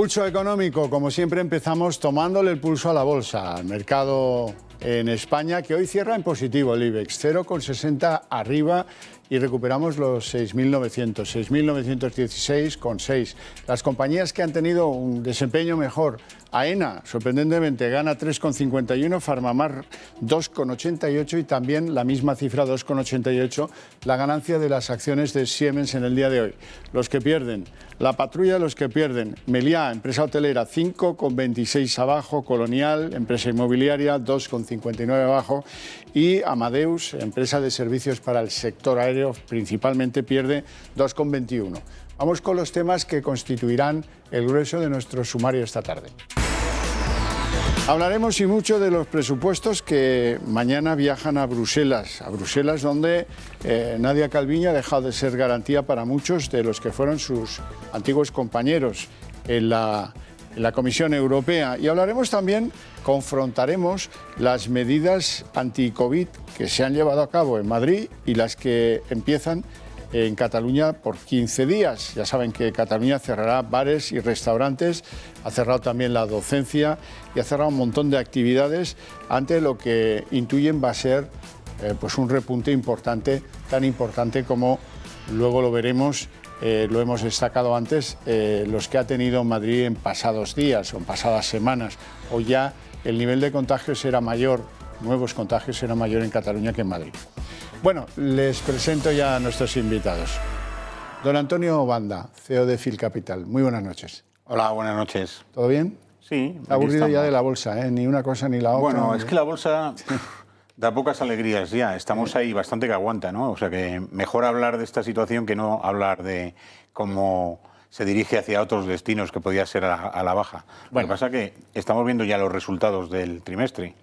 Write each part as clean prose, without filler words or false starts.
Pulso económico, como siempre empezamos tomándole el pulso a la bolsa, al mercado en España, que hoy cierra en positivo el IBEX, 0,60 arriba y recuperamos los 6.900, 6.916,6. Las compañías que han tenido un desempeño mejor, AENA, sorprendentemente, gana 3,51, Farmamar 2,88 y también la misma cifra, 2,88, la ganancia de las acciones de Siemens en el día de hoy. Los que pierden, la patrulla de los que pierden, Meliá, empresa hotelera, 5,26 abajo, Colonial, empresa inmobiliaria, 2,59 abajo y Amadeus, empresa de servicios para el sector aéreo, principalmente pierde 2,21. Vamos con los temas que constituirán el grueso de nuestro sumario esta tarde. Hablaremos y mucho de los presupuestos que mañana viajan a Bruselas donde Nadia Calviño ha dejado de ser garantía para muchos de los que fueron sus antiguos compañeros en la Comisión Europea. Y hablaremos también, confrontaremos las medidas anti-COVID que se han llevado a cabo en Madrid y las que empiezan en Cataluña por 15 días. Ya saben que Cataluña cerrará bares y restaurantes, ha cerrado también la docencia y ha cerrado un montón de actividades ante lo que intuyen va a ser pues un repunte importante, tan importante como luego lo veremos, lo hemos destacado antes, los que ha tenido Madrid en pasados días o en pasadas semanas. Hoy ya el nivel de contagios era mayor, nuevos contagios era mayor en Cataluña que en Madrid. Bueno, les presento ya a nuestros invitados. Don Antonio Banda, CEO de Fil Capital. Muy buenas noches. Hola, buenas noches. ¿Todo bien? Sí. Está aburrido ya de la bolsa, ¿eh? Ni una cosa ni la otra. Bueno, es que la bolsa da pocas alegrías ya. Estamos ahí bastante que aguanta, ¿no? O sea que mejor hablar de esta situación que no hablar de cómo se dirige hacia otros destinos que podía ser a la baja. Bueno. Lo que pasa es que estamos viendo ya los resultados del trimestre.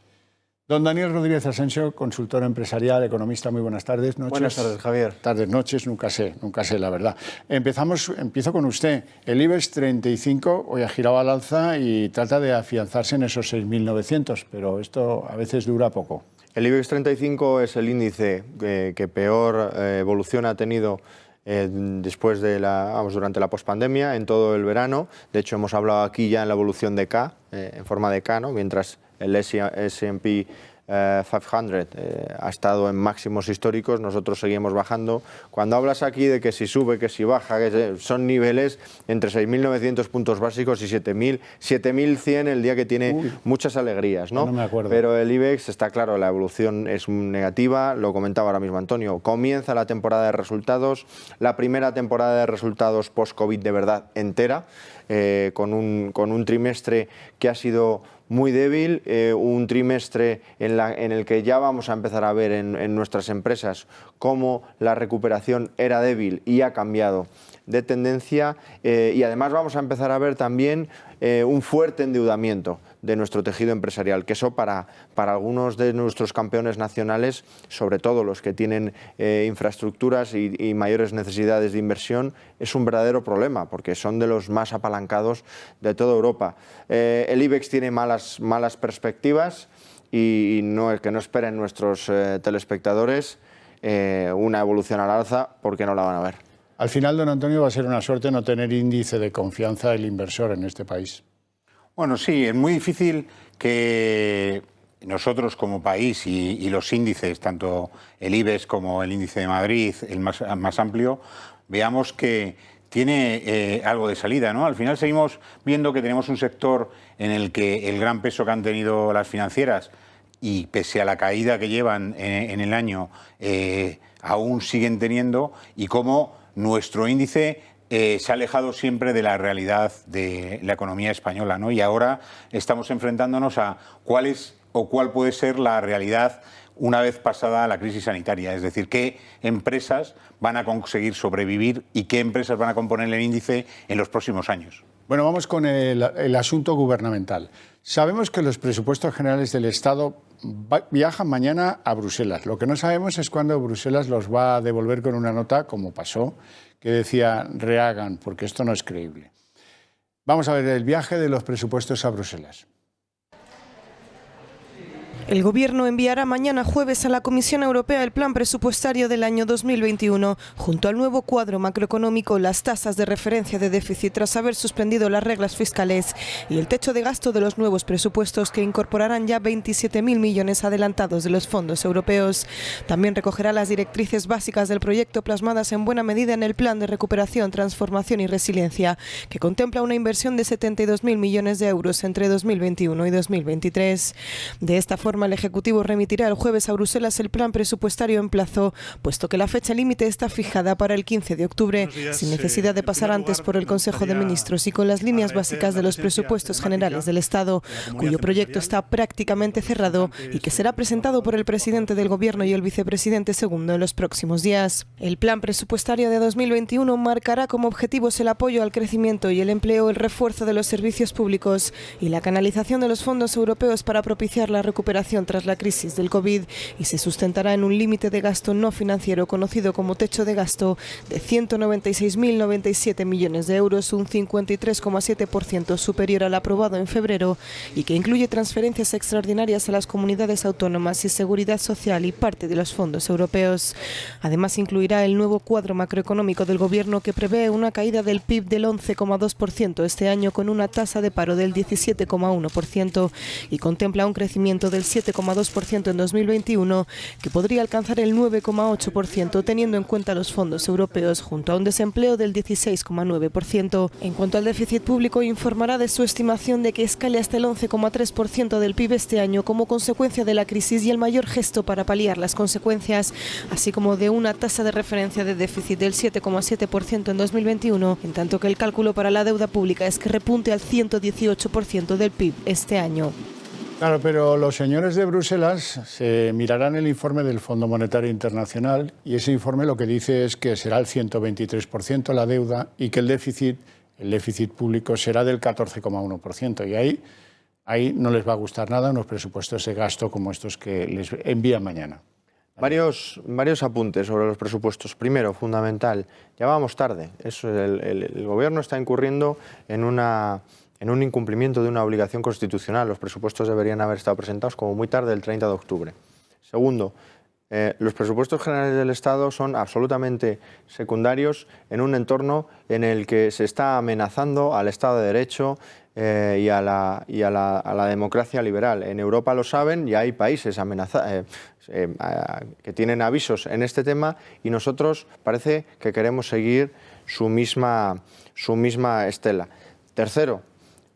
Don Daniel Rodríguez Asensio, consultor empresarial, economista, muy buenas tardes. Noches. Buenas tardes, Javier. Tardes, noches, nunca sé, la verdad. Empiezo con usted. El IBEX 35 hoy ha girado al alza y trata de afianzarse en esos 6.900, pero esto a veces dura poco. El IBEX 35 es el índice que peor evolución ha tenido después de durante la pospandemia, en todo el verano. De hecho, hemos hablado aquí ya en la evolución de K, en forma de K, ¿no? Mientras el S&P 500 ha estado en máximos históricos, nosotros seguimos bajando. Cuando hablas aquí de que si sube, que si baja, son niveles entre 6.900 puntos básicos y 7.100 el día que tiene muchas alegrías, ¿no? No me acuerdo. Pero el IBEX está claro, la evolución es negativa, lo comentaba ahora mismo Antonio. Comienza la temporada de resultados, la primera temporada de resultados post-COVID de verdad entera, con un trimestre que ha sido muy débil, un trimestre en el que ya vamos a empezar a ver en nuestras empresas cómo la recuperación era débil y ha cambiado de tendencia, y además vamos a empezar a ver también un fuerte endeudamiento de nuestro tejido empresarial, que eso para algunos de nuestros campeones nacionales, sobre todo los que tienen infraestructuras y mayores necesidades de inversión, es un verdadero problema, porque son de los más apalancados de toda Europa. El IBEX tiene malas perspectivas y que no esperen nuestros telespectadores una evolución al alza, porque no la van a ver. Al final, don Antonio, va a ser una suerte no tener índice de confianza del inversor en este país. Bueno, sí, es muy difícil que nosotros como país y los índices, tanto el IBEX como el índice de Madrid, el más amplio, veamos que tiene algo de salida, ¿no? Al final seguimos viendo que tenemos un sector en el que el gran peso que han tenido las financieras, y pese a la caída que llevan en el año, aún siguen teniendo, y cómo nuestro índice se ha alejado siempre de la realidad de la economía española, ¿no? Y ahora estamos enfrentándonos a cuál puede ser la realidad una vez pasada la crisis sanitaria. Es decir, qué empresas van a conseguir sobrevivir y qué empresas van a componer el índice en los próximos años. Bueno, vamos con el asunto gubernamental. Sabemos que los presupuestos generales del Estado viajan mañana a Bruselas. Lo que no sabemos es cuándo Bruselas los va a devolver con una nota, como pasó, que decía rehagan, porque esto no es creíble. Vamos a ver el viaje de los presupuestos a Bruselas. El Gobierno enviará mañana jueves a la Comisión Europea el plan presupuestario del año 2021, junto al nuevo cuadro macroeconómico, las tasas de referencia de déficit tras haber suspendido las reglas fiscales y el techo de gasto de los nuevos presupuestos que incorporarán ya 27.000 millones adelantados de los fondos europeos. También recogerá las directrices básicas del proyecto plasmadas en buena medida en el Plan de Recuperación, Transformación y Resiliencia, que contempla una inversión de 72.000 millones de euros entre 2021 y 2023. De esta forma, el Ejecutivo remitirá el jueves a Bruselas el plan presupuestario en plazo, puesto que la fecha límite está fijada para el 15 de octubre, sin necesidad de pasar antes por el Consejo de Ministros y con las líneas básicas de los presupuestos generales del Estado, cuyo proyecto está prácticamente cerrado y que será presentado por el presidente del Gobierno y el vicepresidente segundo en los próximos días. El plan presupuestario de 2021 marcará como objetivos el apoyo al crecimiento y el empleo, el refuerzo de los servicios públicos y la canalización de los fondos europeos para propiciar la recuperación tras la crisis del COVID, y se sustentará en un límite de gasto no financiero conocido como techo de gasto de 196.097 millones de euros, un 53,7% superior al aprobado en febrero, y que incluye transferencias extraordinarias a las comunidades autónomas y seguridad social y parte de los fondos europeos. Además, incluirá el nuevo cuadro macroeconómico del Gobierno, que prevé una caída del PIB del 11,2% este año, con una tasa de paro del 17,1%, y contempla un crecimiento del 7,2% en 2021, que podría alcanzar el 9,8% teniendo en cuenta los fondos europeos, junto a un desempleo del 16,9%. En cuanto al déficit público, informará de su estimación de que escale hasta el 11,3% del PIB este año como consecuencia de la crisis y el mayor gesto para paliar las consecuencias, así como de una tasa de referencia de déficit del 7,7% en 2021, en tanto que el cálculo para la deuda pública es que repunte al 118% del PIB este año. Claro, pero los señores de Bruselas se mirarán el informe del Fondo Monetario Internacional y ese informe lo que dice es que será el 123% la deuda y que el déficit público será del 14,1%. Y ahí no les va a gustar nada unos presupuestos de gasto como estos que les envían mañana. Varios apuntes sobre los presupuestos. Primero, fundamental, ya vamos tarde. El Gobierno está incurriendo en un incumplimiento de una obligación constitucional. Los presupuestos deberían haber estado presentados como muy tarde, el 30 de octubre. Segundo, los presupuestos generales del Estado son absolutamente secundarios en un entorno en el que se está amenazando al Estado de Derecho y a la democracia liberal. En Europa lo saben y hay países que tienen avisos en este tema y nosotros parece que queremos seguir su misma estela. Tercero,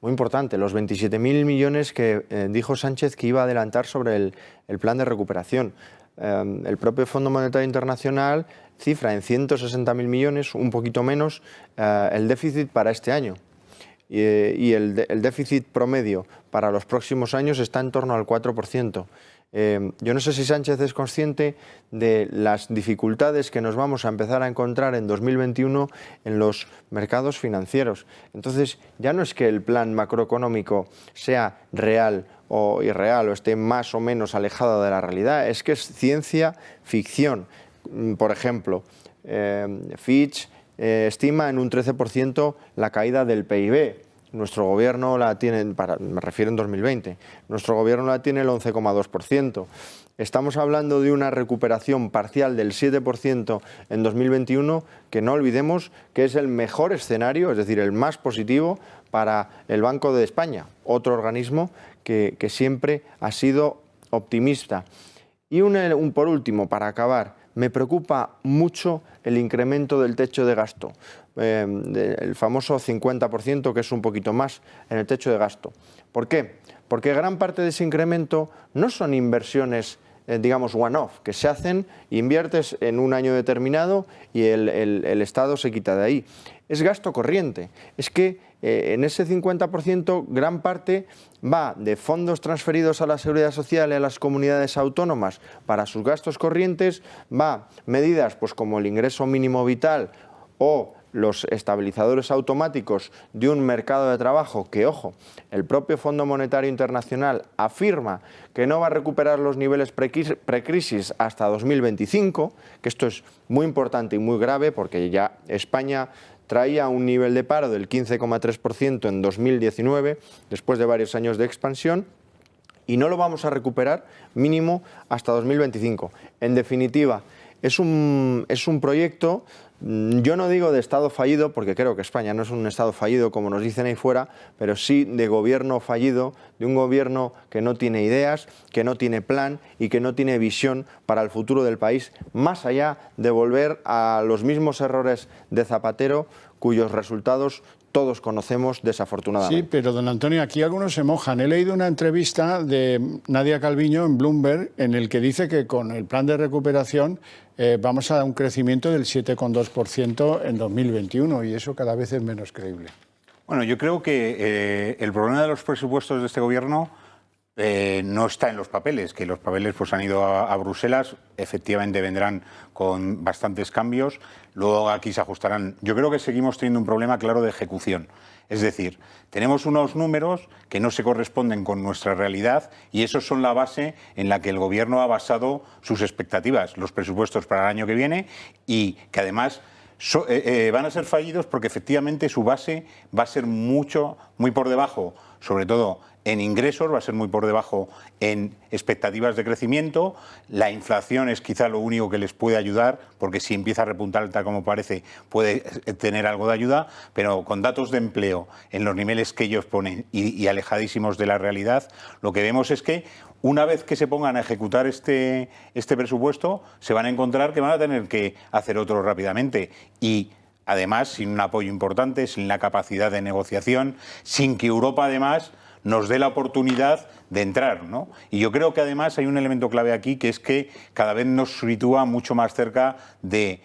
muy importante, los 27.000 millones que dijo Sánchez que iba a adelantar sobre el plan de recuperación. El propio Fondo Monetario Internacional cifra en 160.000 millones, un poquito menos, el déficit para este año. Y el déficit promedio para los próximos años está en torno al 4%. Yo no sé si Sánchez es consciente de las dificultades que nos vamos a empezar a encontrar en 2021 en los mercados financieros. Entonces, ya no es que el plan macroeconómico sea real o irreal o esté más o menos alejado de la realidad, es que es ciencia ficción. Por ejemplo, Fitch estima en un 13% la caída del PIB. Nuestro Gobierno la tiene, me refiero en 2020, nuestro Gobierno la tiene el 11,2%. Estamos hablando de una recuperación parcial del 7% en 2021, que no olvidemos que es el mejor escenario, es decir, el más positivo para el Banco de España, otro organismo que siempre ha sido optimista. Y por último, para acabar, me preocupa mucho el incremento del techo de gasto. El famoso 50%, que es un poquito más en el techo de gasto. ¿Por qué? Porque gran parte de ese incremento no son inversiones, digamos, one-off, que se hacen, inviertes en un año determinado y el Estado se quita de ahí. Es gasto corriente. Es que en ese 50% gran parte va de fondos transferidos a la Seguridad Social y a las comunidades autónomas para sus gastos corrientes, va medidas pues como el ingreso mínimo vital o los estabilizadores automáticos de un mercado de trabajo que, ojo, el propio Fondo Monetario Internacional afirma que no va a recuperar los niveles precrisis hasta 2025, que esto es muy importante y muy grave porque ya España traía un nivel de paro del 15,3% en 2019, después de varios años de expansión, y no lo vamos a recuperar mínimo hasta 2025. En definitiva, es un proyecto, yo no digo de Estado fallido, porque creo que España no es un Estado fallido como nos dicen ahí fuera, pero sí de gobierno fallido, de un gobierno que no tiene ideas, que no tiene plan y que no tiene visión para el futuro del país, más allá de volver a los mismos errores de Zapatero, cuyos resultados todos conocemos desafortunadamente. Sí, pero don Antonio, aquí algunos se mojan. He leído una entrevista de Nadia Calviño en Bloomberg en el que dice que con el plan de recuperación vamos a dar un crecimiento del 7,2% en 2021 y eso cada vez es menos creíble. Bueno, yo creo que el problema de los presupuestos de este gobierno no está en los papeles, que los papeles pues han ido a Bruselas, efectivamente vendrán con bastantes cambios, luego aquí se ajustarán. Yo creo que seguimos teniendo un problema claro de ejecución. Es decir, tenemos unos números que no se corresponden con nuestra realidad y esos son la base en la que el Gobierno ha basado sus expectativas, los presupuestos para el año que viene y que además van a ser fallidos porque efectivamente su base va a ser muy por debajo, sobre todo en ingresos, va a ser muy por debajo en expectativas de crecimiento. La inflación es quizá lo único que les puede ayudar, porque si empieza a repuntar alta como parece, puede tener algo de ayuda, pero con datos de empleo en los niveles que ellos ponen y alejadísimos de la realidad, lo que vemos es que una vez que se pongan a ejecutar este presupuesto, se van a encontrar que van a tener que hacer otro rápidamente y además sin un apoyo importante, sin la capacidad de negociación, sin que Europa además nos dé la oportunidad de entrar, ¿no? Y yo creo que además hay un elemento clave aquí, que es que cada vez nos sitúa mucho más cerca de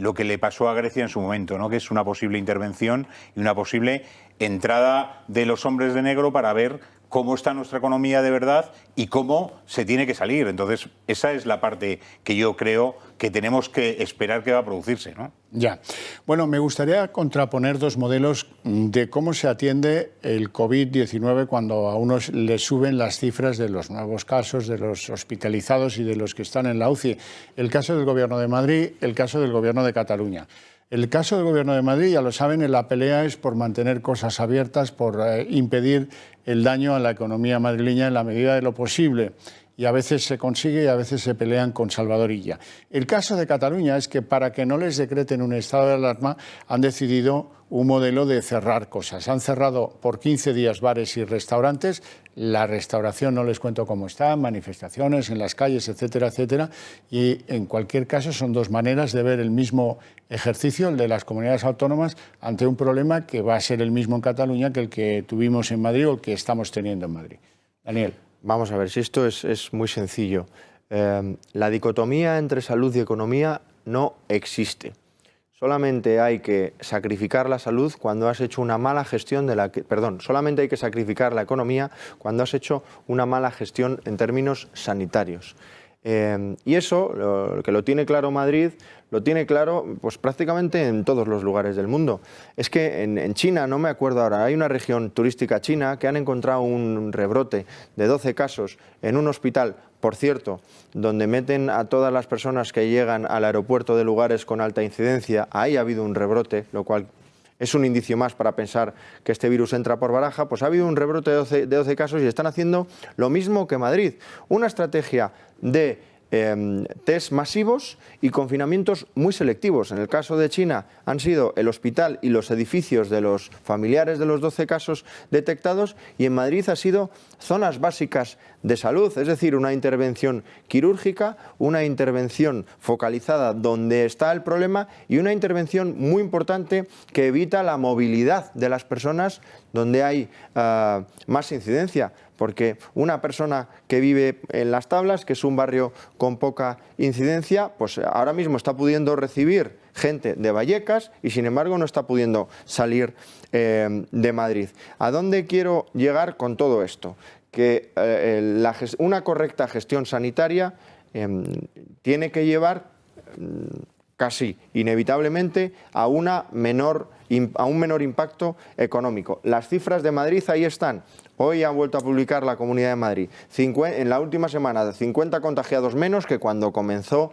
lo que le pasó a Grecia en su momento, ¿no? Que es una posible intervención y una posible entrada de los hombres de negro para ver cómo está nuestra economía de verdad y cómo se tiene que salir. Entonces, esa es la parte que yo creo que tenemos que esperar que va a producirse, ¿no? Ya. Bueno, me gustaría contraponer dos modelos de cómo se atiende el COVID-19 cuando a unos les suben las cifras de los nuevos casos, de los hospitalizados y de los que están en la UCI. El caso del Gobierno de Madrid, el caso del Gobierno de Cataluña. El caso del Gobierno de Madrid, ya lo saben, la pelea es por mantener cosas abiertas, por impedir el daño a la economía madrileña en la medida de lo posible. Y a veces se consigue y a veces se pelean con Salvador Illa. El caso de Cataluña es que para que no les decreten un estado de alarma han decidido un modelo de cerrar cosas. Han cerrado por 15 días bares y restaurantes. La restauración no les cuento cómo está, manifestaciones en las calles, etcétera, etcétera. Y en cualquier caso son dos maneras de ver el mismo ejercicio, el de las comunidades autónomas, ante un problema que va a ser el mismo en Cataluña que el que tuvimos en Madrid o el que estamos teniendo en Madrid. Daniel. Vamos a ver, si esto es muy sencillo. La dicotomía entre salud y economía no existe. Solamente hay que sacrificar la salud cuando has hecho una mala gestión solamente hay que sacrificar la economía cuando has hecho una mala gestión en términos sanitarios. Y eso, que lo tiene claro Madrid, lo tiene claro pues prácticamente en todos los lugares del mundo. Es que en China, no me acuerdo ahora, hay una región turística china que han encontrado un rebrote de 12 casos en un hospital, por cierto, donde meten a todas las personas que llegan al aeropuerto de lugares con alta incidencia. Ahí ha habido un rebrote, lo cual es un indicio más para pensar que este virus entra por baraja. Pues ha habido un rebrote de 12 casos y están haciendo lo mismo que Madrid. Una estrategia de test masivos y confinamientos muy selectivos. En el caso de China han sido el hospital y los edificios de los familiares de los 12 casos detectados, y en Madrid ha sido zonas básicas de salud, es decir, una intervención quirúrgica, una intervención focalizada donde está el problema y una intervención muy importante que evita la movilidad de las personas donde hay más incidencia. Porque una persona que vive en Las Tablas, que es un barrio con poca incidencia, pues ahora mismo está pudiendo recibir gente de Vallecas y sin embargo no está pudiendo salir de Madrid. ¿A dónde quiero llegar con todo esto? Que una correcta gestión sanitaria tiene que llevar casi inevitablemente a una menor a un menor impacto económico. Las cifras de Madrid ahí están. Hoy ha vuelto a publicar la Comunidad de Madrid. En la última semana, 50 contagiados menos que cuando comenzaron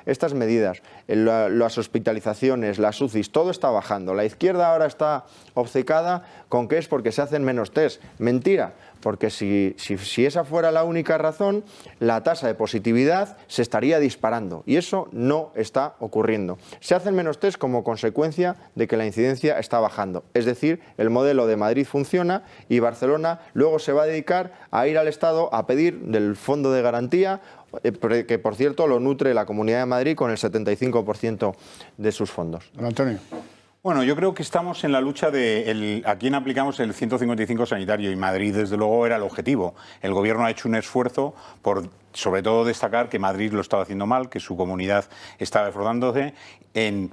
estas medidas. Las hospitalizaciones, las UCIs, todo está bajando. La izquierda ahora está obcecada con que es porque se hacen menos test. Mentira, porque si esa fuera la única razón, la tasa de positividad se estaría disparando y eso no está ocurriendo. Se hacen menos test como consecuencia de que la incidencia está bajando. Es decir, el modelo de Madrid funciona y Barcelona luego se va a dedicar a ir al Estado a pedir del Fondo de Garantía, que por cierto lo nutre la Comunidad de Madrid con el 75% de sus fondos. Don Antonio. Bueno, yo creo que estamos en la lucha de a quién aplicamos el 155 sanitario y Madrid, desde luego, era el objetivo. El Gobierno ha hecho un esfuerzo por, sobre todo, destacar que Madrid lo estaba haciendo mal, que su comunidad estaba esforzándose en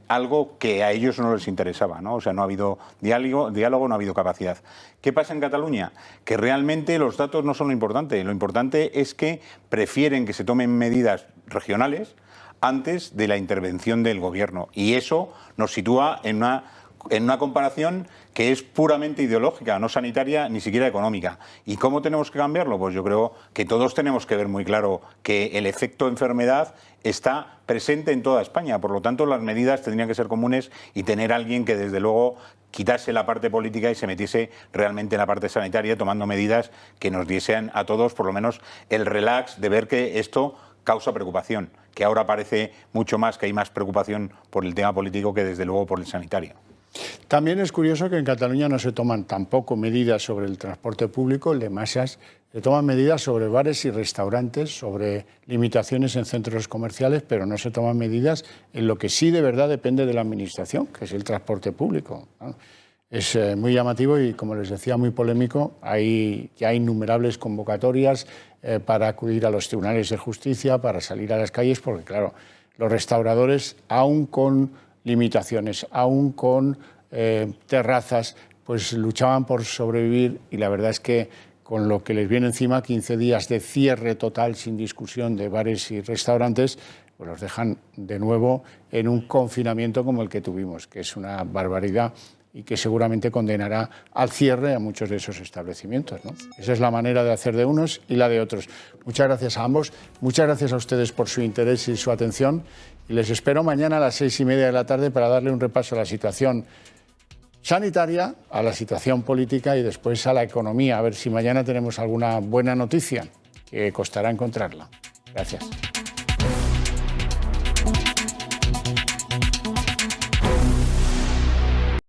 algo que a ellos no les interesaba, ¿no? O sea, no ha habido diálogo, no ha habido capacidad. ¿Qué pasa en Cataluña? Que realmente los datos no son lo importante. Lo importante es que prefieren que se tomen medidas regionales antes de la intervención del Gobierno. Y eso nos sitúa en una comparación que es puramente ideológica, no sanitaria, ni siquiera económica. ¿Y cómo tenemos que cambiarlo? Pues yo creo que todos tenemos que ver muy claro que el efecto enfermedad está presente en toda España. Por lo tanto, las medidas tendrían que ser comunes y tener a alguien que, desde luego, quitase la parte política y se metiese realmente en la parte sanitaria, tomando medidas que nos diesen a todos, por lo menos, el relax de ver que esto causa preocupación, que ahora parece mucho más que hay más preocupación por el tema político que desde luego por el sanitario. También es curioso que en Cataluña no se toman tampoco medidas sobre el transporte público, el de masas, se toman medidas sobre bares y restaurantes, sobre limitaciones en centros comerciales, pero no se toman medidas en lo que sí de verdad depende de la Administración, que es el transporte público, ¿no? Es muy llamativo y, como les decía, muy polémico. Hay ya innumerables convocatorias para acudir a los tribunales de justicia, para salir a las calles, porque, claro, los restauradores, aún con limitaciones, aún con terrazas, pues luchaban por sobrevivir y la verdad es que con lo que les viene encima, 15 días de cierre total sin discusión de bares y restaurantes, pues los dejan de nuevo en un confinamiento como el que tuvimos, que es una barbaridad y que seguramente condenará al cierre a muchos de esos establecimientos, ¿no? Esa es la manera de hacer de unos y la de otros. Muchas gracias a ambos, muchas gracias a ustedes por su interés y su atención y les espero mañana a las 6:30 de la tarde para darle un repaso a la situación sanitaria, a la situación política y después a la economía, a ver si mañana tenemos alguna buena noticia, que costará encontrarla. Gracias.